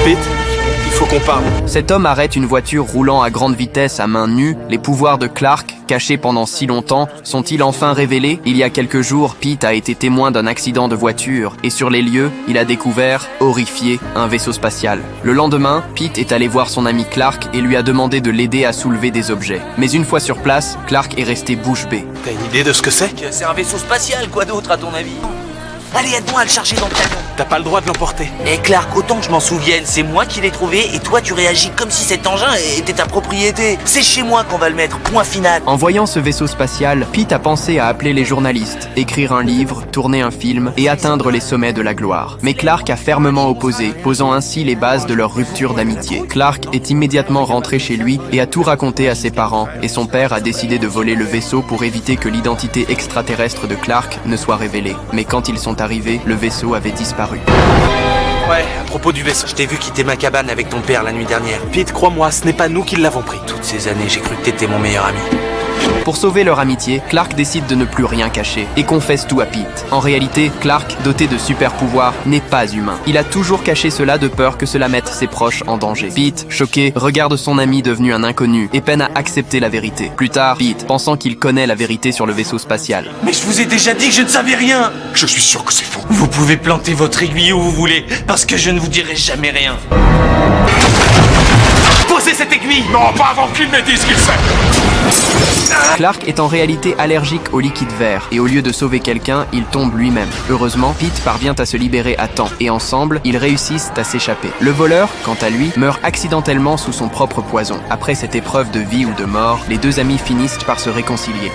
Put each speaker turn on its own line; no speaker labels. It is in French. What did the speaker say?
Pete, il faut qu'on parle.
Cet homme arrête une voiture roulant à grande vitesse à main nue. Les pouvoirs de Clark, cachés pendant si longtemps, sont-ils enfin révélés? Il y a quelques jours, Pete a été témoin d'un accident de voiture et sur les lieux, il a découvert, horrifié, un vaisseau spatial. Le lendemain, Pete est allé voir son ami Clark et lui a demandé de l'aider à soulever des objets. Mais une fois sur place, Clark est resté bouche bée.
T'as une idée de ce que c'est?
C'est un vaisseau spatial, quoi d'autre à ton avis? Allez, aide-moi à le charger dans le camion.
T'as pas le droit de l'emporter.
Eh Clark, autant que je m'en souvienne, c'est moi qui l'ai trouvé et toi tu réagis comme si cet engin était ta propriété. C'est chez moi qu'on va le mettre, point final.
En voyant ce vaisseau spatial, Pete a pensé à appeler les journalistes, écrire un livre, tourner un film et atteindre les sommets de la gloire. Mais Clark a fermement opposé, posant ainsi les bases de leur rupture d'amitié. Clark est immédiatement rentré chez lui et a tout raconté à ses parents, et son père a décidé de voler le vaisseau pour éviter que l'identité extraterrestre de Clark ne soit révélée. Mais quand ils sont arrivés, le vaisseau avait disparu.
Ouais, à propos du vaisseau.
Je t'ai vu quitter ma cabane avec ton père la nuit dernière.
Pete, crois-moi, ce n'est pas nous qui l'avons pris.
Toutes ces années, j'ai cru que t'étais mon meilleur ami.
Pour sauver leur amitié, Clark décide de ne plus rien cacher et confesse tout à Pete. En réalité, Clark, doté de super pouvoirs, n'est pas humain. Il a toujours caché cela de peur que cela mette ses proches en danger. Pete, choqué, regarde son ami devenu un inconnu et peine à accepter la vérité. Plus tard, Pete, pensant qu'il connaît la vérité sur le vaisseau spatial.
Mais je vous ai déjà dit que je ne savais rien.
Je suis sûr que c'est faux.
Vous pouvez planter votre aiguille où vous voulez, parce que je ne vous dirai jamais rien. Posez cette aiguille.
Non, pas avant qu'il ne dise ce qu'il fait.
Clark est en réalité allergique au liquide vert et au lieu de sauver quelqu'un, il tombe lui-même. Heureusement, Pete parvient à se libérer à temps et ensemble, ils réussissent à s'échapper. Le voleur, quant à lui, meurt accidentellement sous son propre poison. Après cette épreuve de vie ou de mort, les deux amis finissent par se réconcilier.